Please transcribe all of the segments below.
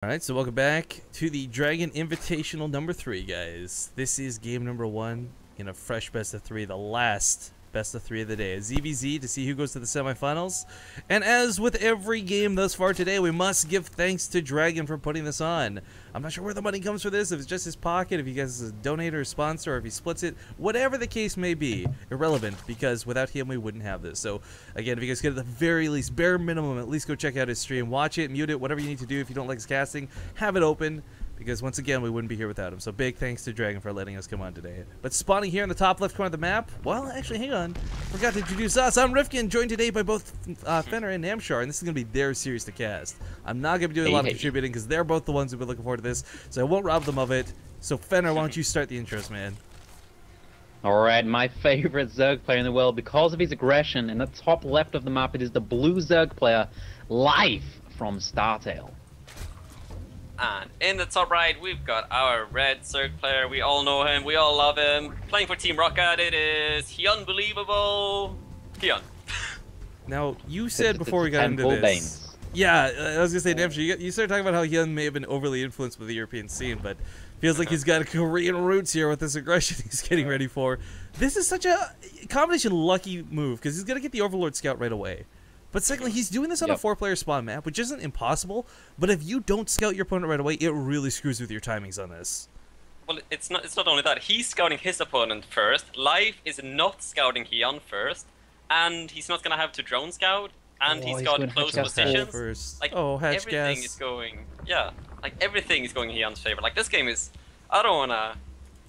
Alright, so welcome back to the Dragon Invitational number 3, guys. This is game number 1 in a fresh best of 3, the last best of 3 of the day. A ZVZ to see who goes to the semifinals. And as with every game thus far today, we must give thanks to Dragon for putting this on. I'm not sure where the money comes for this, if it's just his pocket, if he gets a donator or sponsor, or if he splits it. Whatever the case may be, irrelevant, because without him we wouldn't have this. So, again, if you guys could at the very least, bare minimum, at least go check out his stream, watch it, mute it, whatever you need to do. If you don't like his casting, have it open. Because once again, we wouldn't be here without him. So big thanks to Dragon for letting us come on today. But spawning here in the top left corner of the map, well, actually, hang on. Forgot to introduce us. I'm Rifkin, joined today by both Fenner and Namshar, and this is going to be their series to cast. I'm not going to be doing a lot of contributing because they're both the ones who've been looking forward to this, so I won't rob them of it. So Fenner, why don't you start the intros, man? Alright, my favorite Zerg player in the world, because of his aggression, in the top left of the map, it is the blue Zerg player, Life from Startale. And in the top right, we've got our red Zerg player. We all know him. We all love him. Playing for Team Rocket, it is Hyun-believable Hyun. Now, you said before we got into this... Yeah, I was going to say, Namshar, you started talking about how Hyun may have been overly influenced with the European scene, but feels like he's got Korean roots here with this aggression he's getting ready for. This is such a combination lucky move, because he's going to get the Overlord Scout right away. But secondly, he's doing this on a 4-player spawn map, which isn't impossible, but if you don't scout your opponent right away, it really screws with your timings on this. Well, it's not only that. He's scouting his opponent first. Life is not scouting Hyun first, and he's not going to have to drone scout, and he's got close positions. First. Like, hatch everything gas. is going... Yeah, like, everything is going in Hyun's favor. Like, this game is... I don't want to...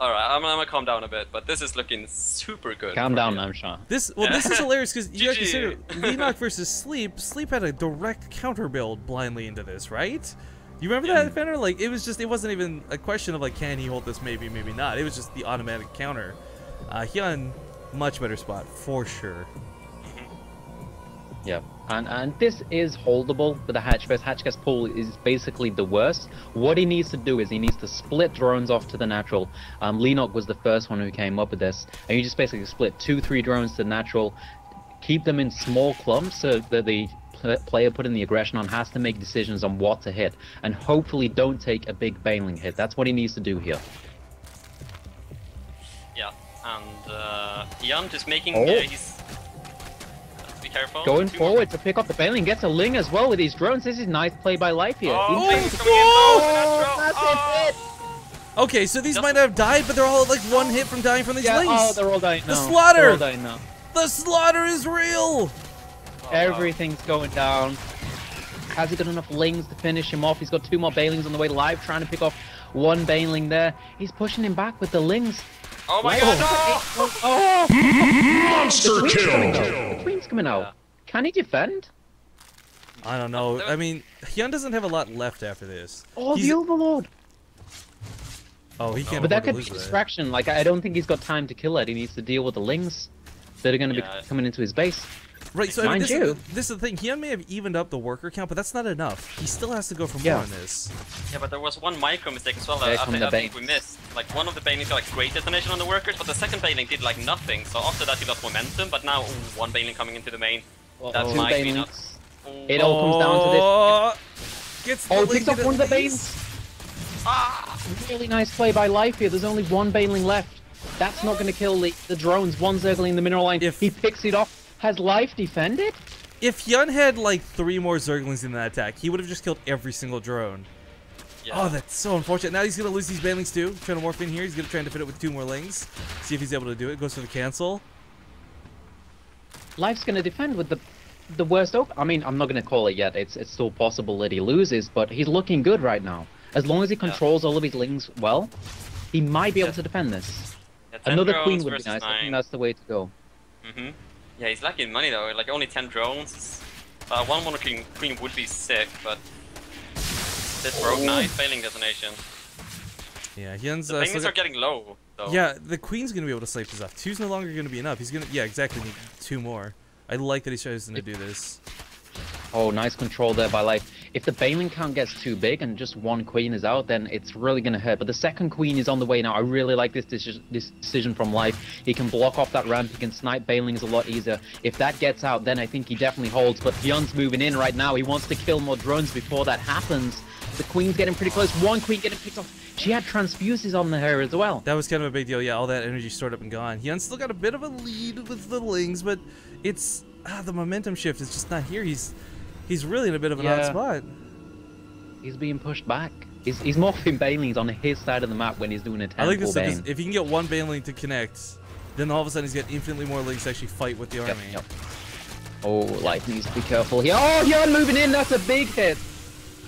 Alright, I'm gonna calm down a bit, but this is looking super good. Calm down, Namshar. This is hilarious because you gotta consider Leenock versus Sleep. Sleep had a direct counter build blindly into this, right? You remember that, Fenner? Like, it wasn't even a question of like, can he hold this? Maybe, maybe not. It was just the automatic counter. Hyun, much better spot for sure. Yeah, and this is holdable, but the Hatchgas pool is basically the worst. What he needs to do is he needs to split drones off to the natural. Leenock was the first one who came up with this, and you just basically split 2-3 drones to the natural, keep them in small clumps so that the player putting the aggression on has to make decisions on what to hit, and hopefully don't take a big bailing hit. That's what he needs to do here. Yeah, and Hyun just making his... Be careful. Going forward to pick up the bailing, gets a Ling as well with these drones. This is nice play by Life here. Okay, so these might not have died, but they're all like one hit from dying from these Lings. Oh, they're all dying now. The slaughter! They're all dying now. The slaughter is real! Everything's going down. Has he got enough Lings to finish him off? He's got 2 more bailings on the way. Live trying to pick off 1 bailing there. He's pushing him back with the Lings. Oh my god, no! Oh! Monster kill! The Queen's coming out. Yeah. Can he defend? I don't know. I mean, Hyun doesn't have a lot left after this. Oh, the Overlord! Oh, he can't. But that could be a distraction. Like, I don't think he's got time to kill it. He needs to deal with the Lings that are going to be coming into his base. Right, so I mean, this is the thing. Hyun may have evened up the worker count, but that's not enough. He still has to go for more on this. Yeah, but there was one micro mistake as well that I think we missed. Like, one of the bailings got like great detonation on the workers, but the second bailing did like nothing. So after that he lost momentum, but now one bailing coming into the main. That might be nuts. It all comes down to this. Picks up one of the bailings. Really nice play by Life here. There's only 1 bailing left. That's not going to kill the drones. 1 zergling in the mineral line. If he picks it off. Has Life defended? If Hyun had like 3 more Zerglings in that attack, he would have just killed every single drone. Yeah. Oh, that's so unfortunate. Now he's going to lose these bailings too. Trying to morph in here. He's going to try and defend it with 2 more Lings. See if he's able to do it. Goes for the cancel. Life's going to defend with the worst open. I mean, I'm not going to call it yet. It's still possible that he loses, but he's looking good right now. As long as he controls all of his Lings well, he might be able to defend this. Another Queen would be nice. I think that's the way to go. Yeah, he's lacking money though, like only 10 drones. 1 more queen would be sick, but this broke nice bailing detonation. Yeah, Hyun's... The bailings are getting low, though. Yeah, the Queen's gonna be able to snipe this off. 2's no longer gonna be enough. He's gonna... Yeah, exactly, need 2 more. I like that he's chosen to do this. Oh, nice control there by Life. If the bailing count gets too big and just 1 queen is out, then it's really going to hurt. But the second queen is on the way now. I really like this decision from Life. He can block off that ramp. He can snipe bailings a lot easier. If that gets out, then I think he definitely holds. But Hyun's moving in right now. He wants to kill more drones before that happens. The queen's getting pretty close. One queen getting picked off. She had transfuses on her as well. That was kind of a big deal. Yeah, all that energy stored up and gone. Hyun's still got a bit of a lead with the Lings, but it's the momentum shift is just not here. He's really in a bit of an odd spot. He's being pushed back. He's morphing Banelings on his side of the map when he's doing a 10-4 I like this Bane. because if he can get one Baneling to connect, then all of a sudden he's got infinitely more Lings to actually fight with the army. Yep. Oh, Life needs to be careful here. Oh, Hyun moving in. That's a big hit.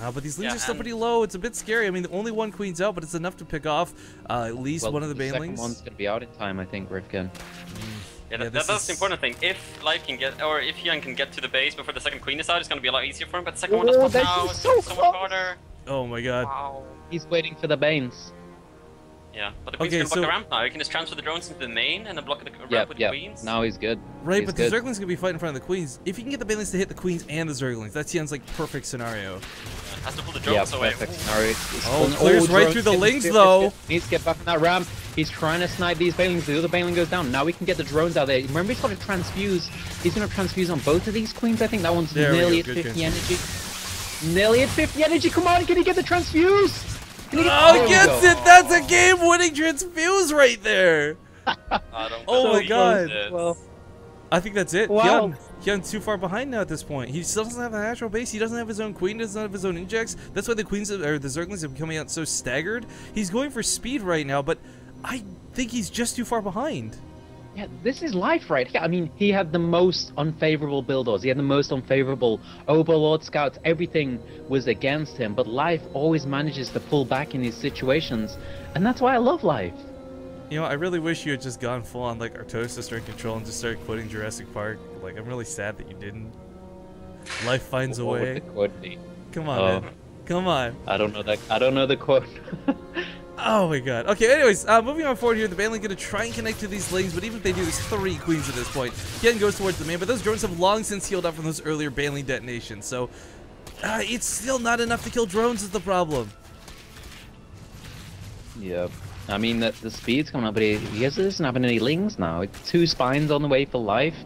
But these Lings are still pretty low. It's a bit scary. I mean, only one queen's out, but it's enough to pick off at least one of the Banelings. The second one's going to be out in time, I think, Rifkin. Yeah, that's the important thing. If Life can get, or if Hyun can get to the base before the second queen is out, it's going to be a lot easier for him. But the second one does pop out. It's so much harder. Oh my god. Wow. He's waiting for the Banes. Yeah, but the queen's can block the ramp now. He can just transfer the drones into the main and then block the ramp with the queens. Now he's good. Right, but the Zerglings going to be fighting in front of the queens. If you can get the Banelings to hit the queens and the Zerglings, that's Hyun's like perfect scenario. Has to pull the drones away. Perfect scenario. Clears right through the Lings though. Needs to get back on that ramp. He's trying to snipe these Banelings. The other Baneling goes down. Now we can get the drones out there. Remember, he's got to transfuse. He's going to transfuse on both of these queens. I think that one's nearly at 50 energy. Nearly at 50 energy. Come on, can he get the transfuse? Oh, gets it! That's a game-winning transfuse right there. Oh my god! Well, I think that's it. Wow. Hyun's too far behind now at this point. He still doesn't have a natural base. He doesn't have his own queen. Doesn't have his own injects. That's why the queens or the Zerglings are coming out so staggered. He's going for speed right now, but I think he's just too far behind. Yeah, this is Life right here. I mean, he had the most unfavorable builders. He had the most unfavorable Overlord scouts. Everything was against him, but Life always manages to pull back in these situations, and that's why I love Life. You know, I really wish you had just gone full on like Artosis Strength Control and just started quitting Jurassic Park. Like, I'm really sad that you didn't. Life finds a way. What would the quote be? Come on, man. Come on. I don't know that. I don't know the quote. Oh my god. Okay, anyways, moving on forward here, the Baneling going to try and connect to these Lings, but even if they do, there's 3 queens at this point. Hyun goes towards the main, but those drones have long since healed up from those earlier Baneling detonations, so it's still not enough to kill drones is the problem. Yep. I mean, the speed's coming up, but he doesn't have any Lings now. It's 2 spines on the way for Life.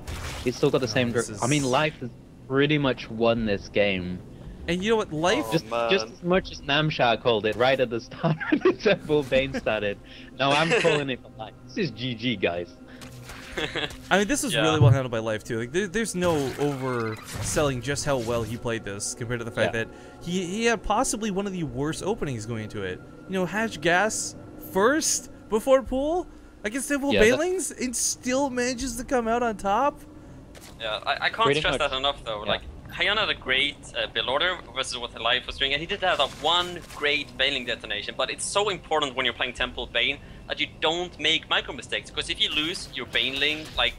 He's still got the same... I mean, Life has pretty much won this game. And you know what, Life... just as much as Namshar called it right at the start when the Temple Bane started. No, I'm calling it for Life. This is GG, guys. I mean, this was really well handled by Life, too. Like, there's no overselling just how well he played this compared to the fact that he had possibly one of the worst openings going into it. You know, Hatch Gas first before Pool against Temple Banelings and still manages to come out on top. Yeah, I can't stress that enough, though. Like, Hyun had a great build order versus what Life was doing, and he did have that one great Baneling detonation, but it's so important when you're playing Temple Bane that you don't make micro mistakes, because if you lose your Baneling, like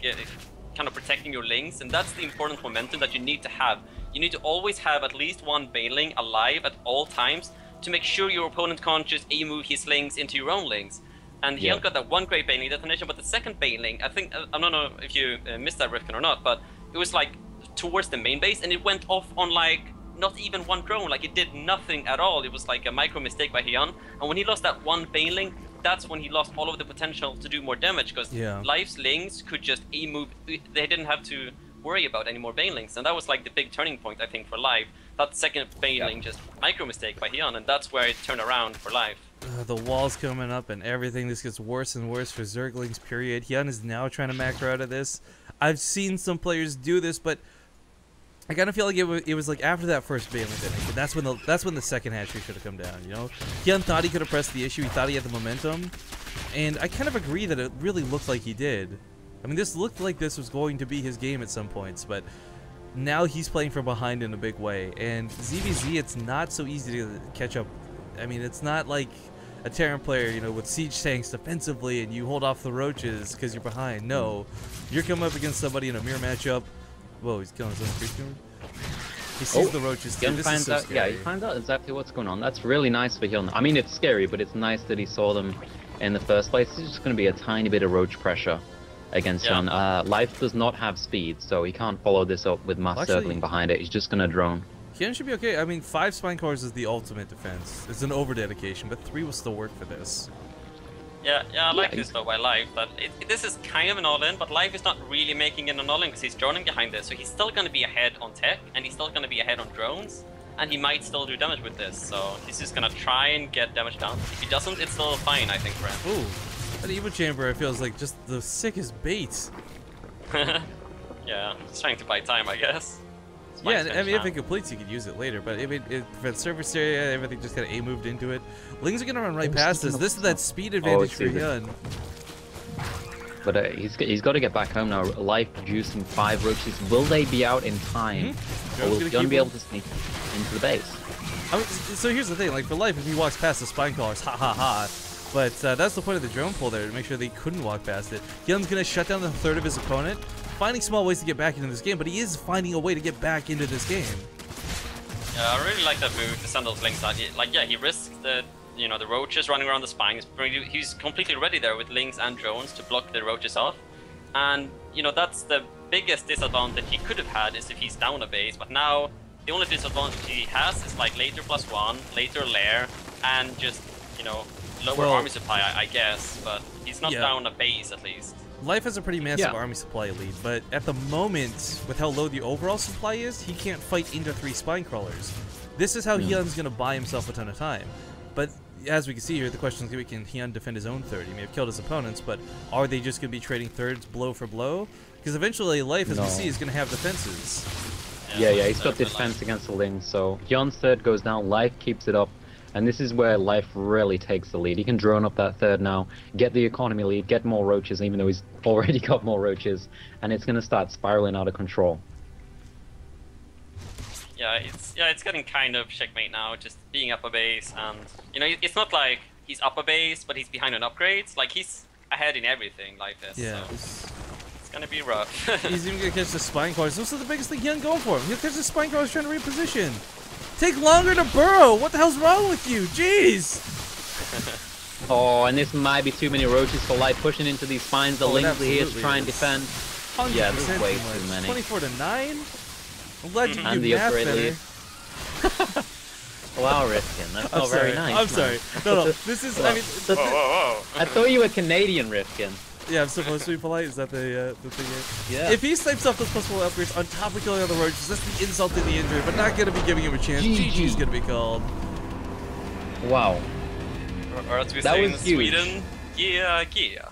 kind of protecting your Lings, and that's the important momentum that you need to have. You need to always have at least one Baneling alive at all times to make sure your opponent can't just A-move his Lings into your own Lings. And Hyun got that one great Baneling detonation, but the second Baneling, I think, I don't know if you missed that, Rifkin, or not, but it was like towards the main base, and it went off on like not even one drone. Like, it did nothing at all. It was like a micro mistake by Hyun, and when he lost that one Baneling, that's when he lost all of the potential to do more damage, because Life's Lings could just E-move. They didn't have to worry about any more Banelings, and that was like the big turning point, I think, for Life. That second Baneling just micro mistake by Hyun, and that's where it turned around for Life. The wall's coming up and everything. This gets worse and worse for Zerglings, period. Hyun is now trying to macro out of this. I've seen some players do this, but I kind of feel like it was like after that first Baneling detonation. That's when the second hatchery should have come down. You know, Hyun thought he could have pressed the issue. He thought he had the momentum, and I kind of agree that it really looked like he did. I mean, this looked like this was going to be his game at some points, but now he's playing from behind in a big way. And ZVZ, it's not so easy to catch up. I mean, it's not like a Terran player, you know, with siege tanks defensively and you hold off the roaches because you're behind. No, you're coming up against somebody in a mirror matchup. Whoa, he's killing his own creature. He sees the roaches too. This is so scary. Yeah, he finds out exactly what's going on. That's really nice for Hyun. I mean, it's scary, but it's nice that he saw them in the first place. It's just going to be a tiny bit of roach pressure against Hyun. Life does not have speed, so he can't follow this up with mass circling behind it. He's just going to drone. Hyun should be okay. I mean, 5 spine cores is the ultimate defense. It's an over-dedication, but 3 will still work for this. Yeah, I like this though by Life. That this is kind of an all-in, but Life is not really making it an all-in because he's droning behind this, so he's still going to be ahead on tech, and he's still going to be ahead on drones. and he might still do damage with this, so he's just gonna try and get damage down. If he doesn't, it's still fine, I think, for him. Ooh, an Evo Chamber feels like just the sickest bait. Yeah, just trying to buy time, I guess. Yeah, I mean, if it completes, you could use it later, but for the surface area, everything just kind of A-moved into it. Ling's are gonna run right past us. This is that speed advantage for Hyun. But he's got to get back home now. Life producing 5 roaches. Will they be out in time? Or will Hyun be able to sneak into the base? I mean, so here's the thing, like for Life, if he walks past the spine crawlers, ha ha ha. But that's the point of the drone pull there, to make sure they couldn't walk past it. Hyun's gonna shut down the third of his opponent, finding small ways to get back into this game, but he is finding a way to get back into this game. Yeah, I really like that move to send those links out. Like, yeah, he risked the the roaches running around the spine. He's completely ready there with links and drones to block the roaches off. And, that's the biggest disadvantage he could have had is if he's down a base. But now, the only disadvantage he has is like later +1, later lair, and just, lower army supply, I guess. But he's not down a base, at least. Life has a pretty massive army supply lead, but at the moment, with how low the overall supply is, he can't fight into 3 spine crawlers. This is how Hyun's going to buy himself a ton of time. But as we can see here, the question is going to be, can Hyun defend his own third? He may have killed his opponents, but are they just going to be trading thirds blow for blow? Because eventually, Life, as we see, is going to have defenses. Yeah, he's got defense against the Ling, so Hyun's third goes down, Life keeps it up, and this is where Life really takes the lead. He can drone up that third now, get the economy lead, get more roaches, even though he's already got more roaches, and it's going to start spiraling out of control. Yeah, it's getting kind of checkmate now, just being up a base, and it's not like he's up a base, but he's behind on upgrades. Like he's ahead in everything, Life is. Yeah. So it's gonna be rough. He's even gonna catch the spine crawlers. This is the biggest thing Hyun going for him. He'll catch the spine crawlers trying to reposition. Take longer to burrow. What the hell's wrong with you? Jeez. Oh, and this might be too many roaches for Life pushing into these spines. The Lings are here to try and defend. Yeah, this is way too many. 24 to 9. I'm glad you and do math better. Wow, Rifkin, that's not very nice. I'm sorry. No, this is. I mean, whoa. I thought you were Canadian, Rifkin. Yeah, I'm supposed to be polite. Is that the thing here? Yeah. If he snipes off those +4 upgrades on top of killing all the roaches, that's the insult to the injury, but not gonna be giving him a chance. GG's gonna be called. Wow. Or as we say in Sweden, yeah. Yeah.